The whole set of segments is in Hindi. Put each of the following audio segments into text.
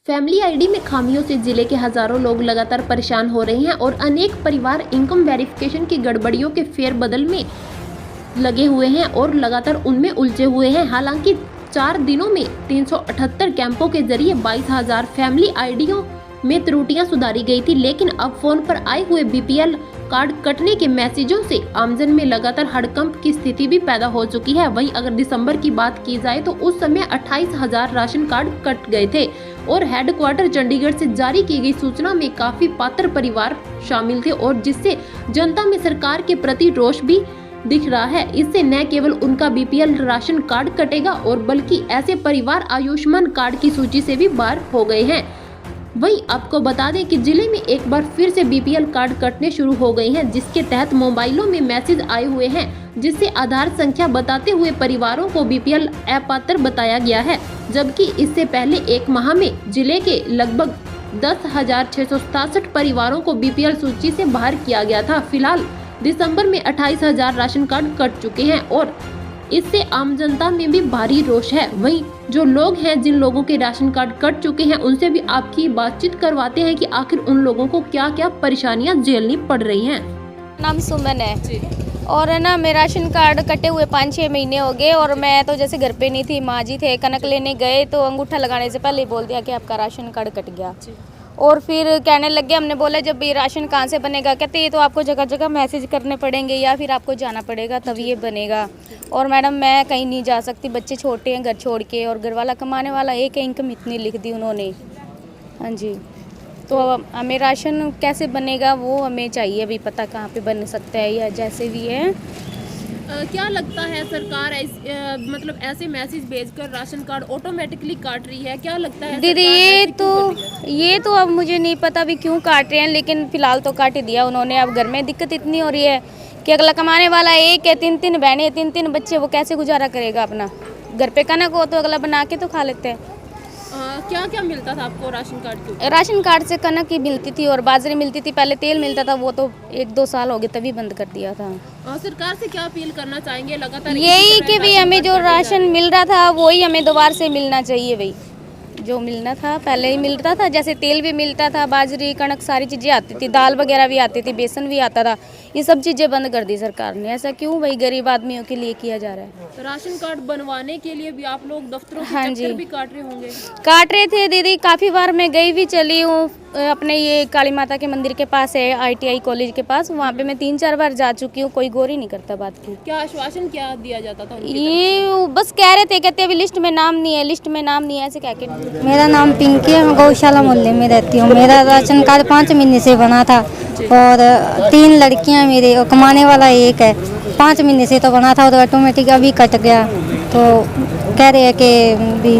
फैमिली आईडी में खामियों से जिले के हजारों लोग लगातार परेशान हो रहे हैं और अनेक परिवार इनकम वेरिफिकेशन की गड़बड़ियों के फेरबदल में लगे हुए हैं और लगातार उनमें उलझे हुए हैं। हालांकि 4 दिनों में 378 कैंपों के जरिए 22,000 फैमिली आईडियों में त्रुटियां सुधारी गई थी, लेकिन अब फोन पर आए हुए बीपीएल कार्ड कटने के मैसेजों से आमजन में लगातार हड़कंप की स्थिति भी पैदा हो चुकी है। वहीं अगर दिसंबर की बात की जाए तो उस समय 28,000 राशन कार्ड कट गए थे और हेडक्वार्टर चंडीगढ़ से जारी की गई सूचना में काफी पात्र परिवार शामिल थे और जिससे जनता में सरकार के प्रति रोष भी दिख रहा है। इससे न केवल उनका बीपीएल राशन कार्ड कटेगा और बल्कि ऐसे परिवार आयुष्मान कार्ड की सूची से भी बाहर हो गए हैं। वहीं आपको बता दें कि जिले में एक बार फिर से बीपीएल कार्ड कटने शुरू हो गए हैं, जिसके तहत मोबाइलों में मैसेज आए हुए हैं, जिससे आधार संख्या बताते हुए परिवारों को बीपीएल अपात्र बताया गया है। जबकि इससे पहले एक माह में जिले के लगभग 10,667 परिवारों को बीपीएल सूची से बाहर किया गया था। फिलहाल दिसंबर में 28,000 राशन कार्ड कट चुके हैं और इससे आम जनता में भी भारी रोष है। वहीं जो लोग हैं, जिन लोगों के राशन कार्ड कट चुके हैं, उनसे भी आपकी बातचीत करवाते हैं कि आखिर उन लोगों को क्या क्या परेशानियां झेलनी पड़ रही हैं। नाम सुमन है और है ना, मेरा राशन कार्ड कटे हुए 5-6 महीने हो गए और मैं तो जैसे घर पे नहीं थी, माँ जी थे, कनक लेने गए तो अंगूठा लगाने से पहले बोल दिया कि आपका राशन कार्ड कट गया। और फिर कहने लगे, हमने बोला जब ये राशन कहाँ से बनेगा, कहते ये तो आपको जगह जगह मैसेज करने पड़ेंगे या फिर आपको जाना पड़ेगा तभी ये बनेगा। और मैडम मैं कहीं नहीं जा सकती, बच्चे छोटे हैं घर छोड़ के और घर वाला कमाने वाला एक इनकम इतनी लिख दी उन्होंने। हाँ जी, तो हमें राशन कैसे बनेगा वो हमें चाहिए, अभी पता कहाँ पे बन सकता है या जैसे भी है। क्या लगता है सरकार मतलब ऐसे मैसेज भेजकर राशन कार्ड ऑटोमेटिकली काट रही है, क्या लगता है दीदी? ये तो अब मुझे नहीं पता भी क्यों काट रहे हैं, लेकिन फिलहाल तो काट ही दिया उन्होंने। अब घर में दिक्कत इतनी हो रही है कि अगला कमाने वाला एक है, 3-3 बहनें, 3-3 बच्चे, वो कैसे गुजारा करेगा अपना? घर पे कनक हो तो अगला बना के तो खा लेते हैं। क्या क्या मिलता था आपको राशन कार्ड के? राशन कार्ड से कनक ही मिलती थी और बाजरे मिलती थी, पहले तेल मिलता था, वो तो 1-2 साल हो गए तभी बंद कर दिया था। सरकार से क्या अपील करना चाहेंगे? लगातार यही कि भाई हमें जो राशन मिल रहा था वही हमें दोबारा से मिलना चाहिए। भाई जो मिलना था पहले ही मिलता था, जैसे तेल भी मिलता था, बाजरी कनक सारी चीज़ें आती थी, दाल वगैरह भी आती थी, बेसन भी आता था। ये सब चीज़ें बंद कर दी सरकार ने। ऐसा क्यों भाई गरीब आदमियों के लिए किया जा रहा है? राशन कार्ड बनवाने के लिए भी आप लोग दफ्तरों के हाँ चक्कर जी भी काट रहे होंगे? काट रहे थे दीदी, काफ़ी बार मैं गई भी चली हूँ। अपने ये काली माता के मंदिर के पास है ITI कॉलेज के पास, वहाँ पे मैं 3-4 बार जा चुकी हूँ, कोई गौर ही नहीं करता बात की। क्या आश्वासन क्या दिया जाता था? ये बस कह रहे थे, कहते अभी लिस्ट में नाम नहीं है, लिस्ट में नाम नहीं है, ऐसे कह के। मेरा नाम पिंकी है, मैं गौशाला मोहल्ले में रहती हूँ। मेरा राशन कार्ड 5 महीने से बना था और 3 लड़कियाँ मेरे और कमाने वाला एक है। 5 महीने से तो बना था और ऑटोमेटिक अभी कट गया। तो कह रहे हैं कि भी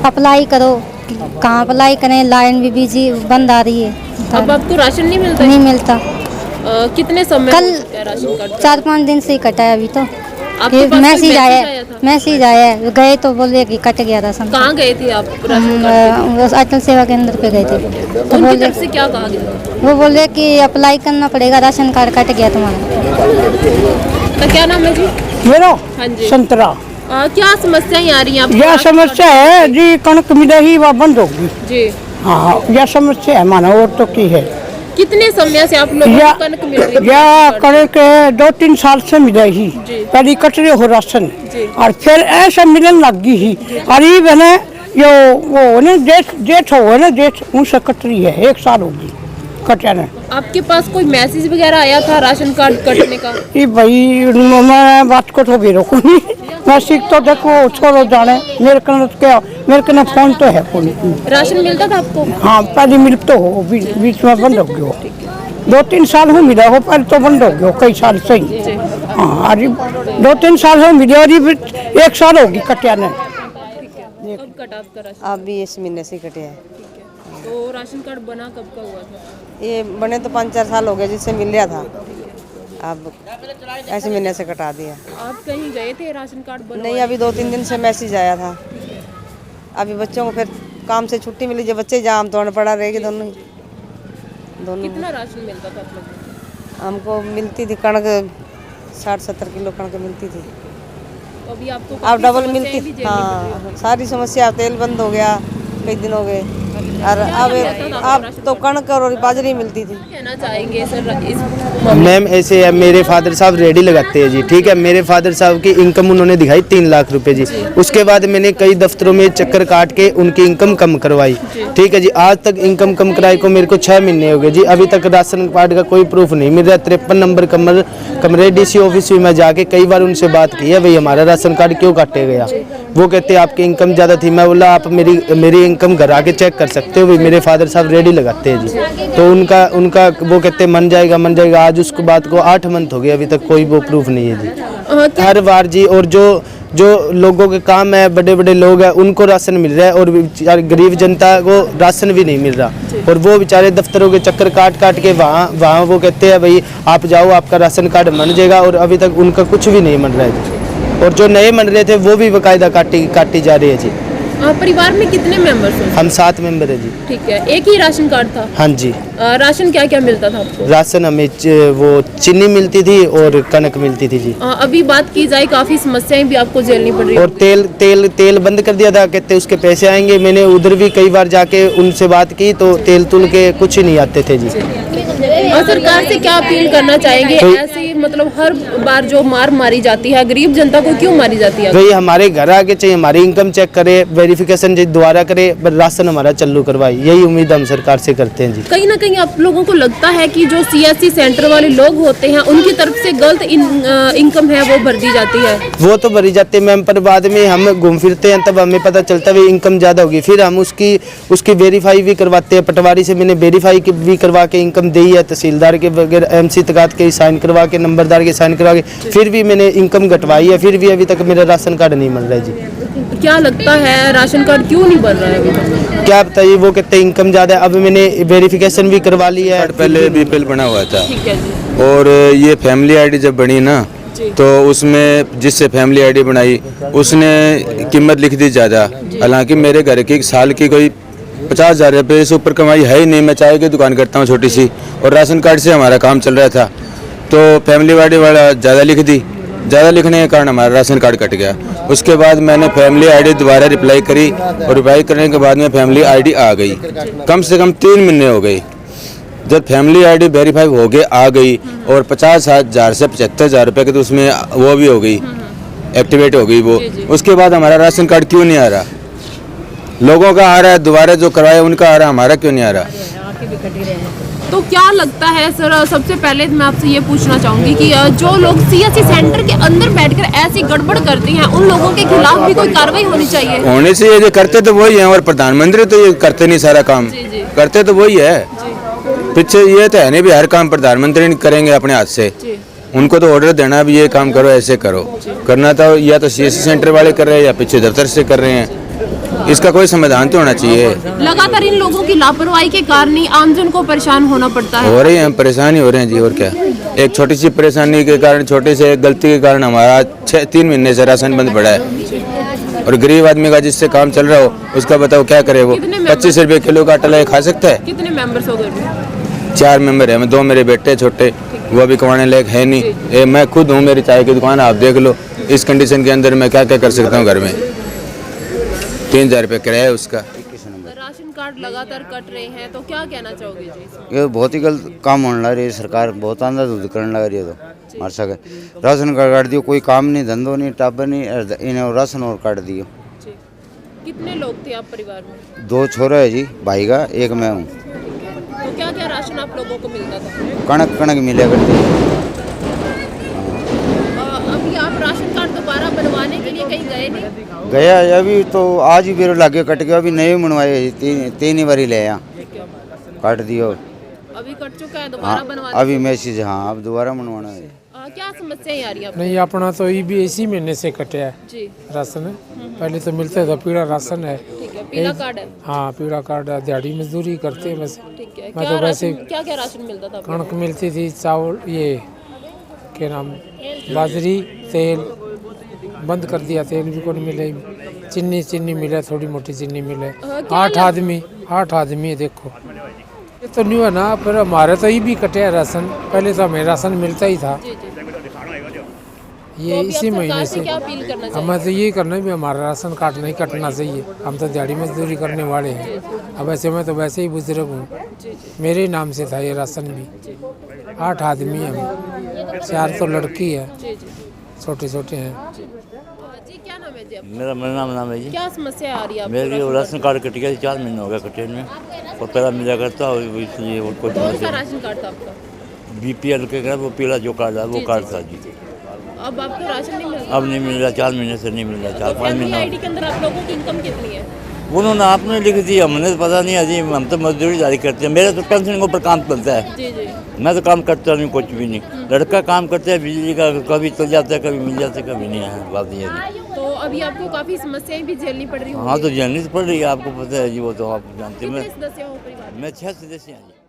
अप्लाई करो, कहाँ अप्लाई करें, लाइन भी बिजी बंद आ रही है। अब आपको राशन नहीं मिलता? नहीं मिलता। कितने समय कल राशन कार्ड? 4-5 दिन से ही कटा है। अभी तो मैसेज आया है, गए तो बोले कि कट गया राशन। कहाँ गए थे आप राशन कार्ड? अटल सेवा केंद्र पे गए थे तो उनकी तरफ से क्या कहा गया? वो बोले कि अप्लाई करना पड़ेगा, राशन कार्ड कट गया तुम्हारा। तो क्या नाम है जी? मेरा? हाँ जी। संतरा। क्या समस्याएं आ रही हैं आपको? यह समस्या है जी, कणक मिले ही वह बंद होगी जी। हाँ, यह समस्या है माना, और तो की है। कितने समय से आप लोगों को कनक मिल रही है? यह कणक 2-3 साल से मिले ही, पहले कट रहे हो राशन और फिर ऐसा मिलने लग गई ही। और ये बने यो वो ना जेठ हो ना, जेठ उनसे कट रही है, 1 साल होगी कटा ने। आपके पास कोई मैसेज वगैरह आया था राशन कार्ड कटने का? ये भाई मैं बात को तो भी रोकू नहीं, मैसेज तो देखो छोड़ो जाने, मेरे कने फोन तो है फोन। राशन मिलता था आपको? हाँ, पहले मिलते हो, बीच में बंद हो गया। 2-3 साल हो मिला हो, पहले तो बंद हो गया कई साल से ही। हाँ, अरे 2-3 साल हो मिले और 1 साल होगी कटिया ने। कब कटा आपका राशन? अभी इस महीने से कटे हैं। तो राशन कार्ड बना कब का हुआ था? ये बने तो 5-4 साल हो गए जिससे मिल रहा था, अब ऐसे महीने से कटा दिया। आप कहीं गए थे राशन कार्ड बनवाने? नहीं, अभी 2-3 दिन से मैसेज आया था। अभी बच्चों को फिर काम से छुट्टी मिली, जब बच्चे जाम तो पड़ा रहेगी दोनों। कितना राशन मिलता था आप लोगों को? हमको मिलती थी कणक 60-70 किलो कणक मिलती थी। तो अभी आपको अब डबल मिलती। हाँ, सारी समस्या, तेल बंद हो गया कई दिन हो गए। और अब तो कणक और बाजरी मिलती थी। कहना चाहेंगे सर इस मैम ऐसे है, मेरे फादर साहब रेडी लगाते हैं जी, ठीक है। मेरे फादर साहब की इनकम उन्होंने दिखाई 3 लाख रुपए जी। उसके बाद मैंने कई दफ्तरों में चक्कर काट के उनकी इनकम कम करवाई, ठीक है जी। आज तक इनकम कम कराई को मेरे को 6 महीने हो गए जी। अभी तक राशन कार्ड का कोई प्रूफ नहीं मिल रहा। 53 नंबर कमरे डीसी ऑफिस में जाके कई बार उनसे बात की है, भाई हमारा राशन कार्ड क्यों काटे गया। वो कहते हैं आपकी इनकम ज़्यादा थी। मैं बोला आप मेरी इनकम घर आके चेक कर सकते हो, भाई मेरे फादर साहब रेडी लगाते हैं जी। तो उनका वो कहते हैं मन जाएगा। आज उसको बात को 8 मंथ हो गए, अभी तक कोई वो प्रूफ नहीं है जी। हर बार जी, और जो लोगों के काम है, बड़े बड़े लोग हैं, उनको राशन मिल रहा है और गरीब जनता को राशन भी नहीं मिल रहा। और वो बेचारे दफ्तरों के चक्कर काट के वहाँ वो कहते हैं भाई आप जाओ आपका राशन कार्ड बन जाएगा, और अभी तक उनका कुछ भी नहीं बन रहा है जी। और जो नए बन रहे थे वो भी बाकायदा काटी जा रही है जी। परिवार में कितने मेंबर्स हैं? हम 7 मेंबर है जी। ठीक है, एक ही राशन कार्ड था? हाँ जी। राशन क्या क्या मिलता था आपको? राशन हमें वो चीनी मिलती थी और कनक मिलती थी जी। अभी बात की जाए काफी समस्याएं भी आपको झेलनी पड़ रही है। और तेल बंद कर दिया था, कहते उसके पैसे आएंगे। मैंने उधर भी कई बार जाके उनसे बात की तो तेल तुल के कुछ ही नहीं आते थे जी। और सरकार से क्या अपील करना चाहेंगे? ऐसी मतलब हर बार जो मारी जाती है, गरीब जनता को क्यों मारी जाती है? भाई हमारे घर आके चाहिए, हमारी इनकम चेक करे, वेरिफिकेशन दोबारा करे, राशन हमारा चालू करवाए, यही उम्मीद हम सरकार से करते हैं जी। कहीं ना कहीं आप लोगों को लगता है कि जो CSC सेंटर वाले लोग होते हैं उनकी तरफ से गलत इनकम है वो भर दी जाती है? वो तो भरी जाती है मैम, पर बाद में हम घूम फिरते हैं तब हमें पता चलता है इनकम ज़्यादा होगी। फिर हम उसकी वेरीफाई भी करवाते हैं। पटवारी से मैंने वेरीफाई भी करवा के इनकम दी है, तहसीलदार के वगैरह MC तकात के साइन करवा के, नंबरदार के साइन करवा के, फिर भी मैंने इनकम घटवाई है, फिर भी अभी तक मेरा राशन कार्ड नहीं मिल रहा है जी। क्या लगता है राशन कार्ड क्यों नहीं बन रहा है अभी तक? क्या बताइए, वो कहते हैं इनकम ज़्यादा है। अब मैंने वेरिफिकेशन भी करवा ली है। पहले BPL बना हुआ था। ठीक है जी। और ये फैमिली ID जब बनी ना, तो उसमें जिससे फैमिली ID बनाई उसने कीमत लिख दी ज़्यादा। हालांकि मेरे घर की साल की कोई 50,000 रुपये से ऊपर कमाई है ही नहीं। मैं चाय की दुकान करता हूँ छोटी सी, और राशन कार्ड से हमारा काम चल रहा था। तो फैमिली ID वाला ज़्यादा लिख दी। ज़्यादा लिखने के कारण हमारा राशन कार्ड कट गया। उसके बाद मैंने फैमिली ID दोबारा रिप्लाई करी, और रिप्लाई करने के बाद में फैमिली ID आ गई। कम से कम 3 महीने हो गए। जब फैमिली ID वेरीफाई हो गए आ गई, और 50,000 से 75,000 रुपये की तो उसमें वो भी हो गई, एक्टिवेट हो गई वो। उसके बाद हमारा राशन कार्ड क्यों नहीं आ रहा? लोगों का आ रहा है, दोबारा जो करवाया उनका आ रहा, हमारा क्यों नहीं आ रहा? तो क्या लगता है सर, सबसे पहले मैं आपसे ये पूछना चाहूंगी कि जो लोग CSC सेंटर के अंदर बैठकर ऐसी गड़बड़ करते हैं उन लोगों के खिलाफ भी कोई कार्रवाई होनी चाहिए? होनी चाहिए। जो करते तो वही है, और प्रधानमंत्री तो ये करते नहीं, सारा काम करते तो वही है। पीछे ये तो है नहीं भी हर काम प्रधानमंत्री नहीं करेंगे अपने हाथ से। उनको तो ऑर्डर देना भी ये काम करो, ऐसे करो। करना तो या तो CSC सेंटर वाले कर रहे हैं या पीछे दफ्तर से कर रहे हैं। इसका कोई समाधान तो होना चाहिए। लगातार इन लोगों की लापरवाही के कारण ही आमजन को परेशान होना पड़ता है। हो रही है, हम परेशान ही हो रहे हैं जी। और क्या, एक छोटी सी परेशानी के कारण, छोटे से एक गलती के कारण हमारा 3 महीने से राशन बंद पड़ा है। और गरीब आदमी का जिससे काम चल रहा हो उसका बताओ क्या करे? वो 25 रुपये किलो का आटा लाके खा सकता है? कितने मेंबर्स हो गए? 4 मेंबर है। 2 मेरे बेटे छोटे, वो भी कमाने लायक है नहीं। मैं खुद हूँ, मेरी चाय की दुकान आप देख लो। इस कंडीशन के अंदर मैं क्या क्या कर सकता हूँ? घर में 3,000 रुपये किराया है उसका। राशन कार्ड लगातार कट रहे हैं, तो क्या कहना चाहोगे जी? ये बहुत ही गलत काम होने लग रही है। सरकार बहुत अंधाधुंध करने लग रही है। तो मार सके राशन कार्ड काट दियो, कोई काम नहीं, धंधो नहीं, टाबर नहीं, इन्हें राशन और काट दियो। कितने लोग थे आप परिवार में? 2 छोरा है जी, भाई का, एक मैं हूँ। तो क्या क्या राशन आप लोगों को मिलता था? कणक मिले करती है। अभी आप राशन कार्ड दोबारा बनवाने के लिए कहीं गए नहीं? गया अभी तो आज ही मेरे लागे कट गया। अभी नए बनवाए, 3 ही बारी ले आया, काट दियो। अभी कट चुका है, दोबारा बनवा अभी मैसेज, हाँ अब दोबारा बनवाना है। क्या समस्याएं आ रही है? नहीं, अपना तो ये भी इसी महीने से कटे है जी राशन। पहले तो मिलते था, पीला राशन है। ठीक है, पीला कार्ड है। हाँ, पीला कार्ड है। दिहाड़ी मजदूरी करते हैं बस। ठीक है, मैं तो वैसे क्या क्या राशन मिलता था? कणक मिलती थी, चावल, ये क्या नाम, बाजरी, तेल बंद कर दिया, तेल भी कोई मिले। चीनी मिले, थोड़ी मोटी चीनी मिले। 8 आदमी है, देखो ये तो नहीं है ना। फिर हमारे तो ये भी कटे है राशन। पहले तो हमें राशन मिलता ही था, ये अभी आप इसी सरकार महीने से से क्या अपील करना चाहिए? हमें तो यही करना है भी हमारा राशन कार्ड नहीं कटना चाहिए। हम तो दिहाड़ी मजदूरी करने वाले हैं। अब ऐसे में तो वैसे ही बुजुर्ग हूँ, मेरे ही नाम से था ये राशन भी। 8 आदमी हैं हम, 4 तो लड़की है, छोटे छोटे हैं। जी क्या नाम है जी आपका? मेरा नाम है जी। क्या समस्या आ रही है आपको? मेरे राशन कार्ड कट गया 4 महीने हो गए कटे में, और पहला मिला करता इसलिए वो कोई कौन सा राशन कार्ड था आपका? BPL के वो पीला जो कार्ड है वो कार्ड था जी। अब आपको राशन नहीं मिल रहा? अब नहीं मिल रहा, 4 महीने से नहीं मिल रहा, 4-5 फैमिली महीने। आईडी के अंदर आप लोगों की इनकम कितनी है? उन्होंने आपने लिख दिया, हमने तो पता नहीं है जी। हम तो मजदूरी जारी करते हैं, मेरे तो पेंशन के ऊपर काम चलता है। जी जी। मैं तो काम करता नहीं कुछ भी नहीं। लड़का काम करता है बिजली का, कभी चल जाता है, कभी मिल जाता है, कभी नहीं है। बात ये है जी। तो अभी आपको काफी समस्याएं भी झेलनी पड़ रही हाँ होंगी। तो झेलनी तो पड़ रही है, आपको पता है जी, वो तो आप जानते हैं। कितने सदस्य हो परिवार में? मैं 6 सदस्य हैं जी।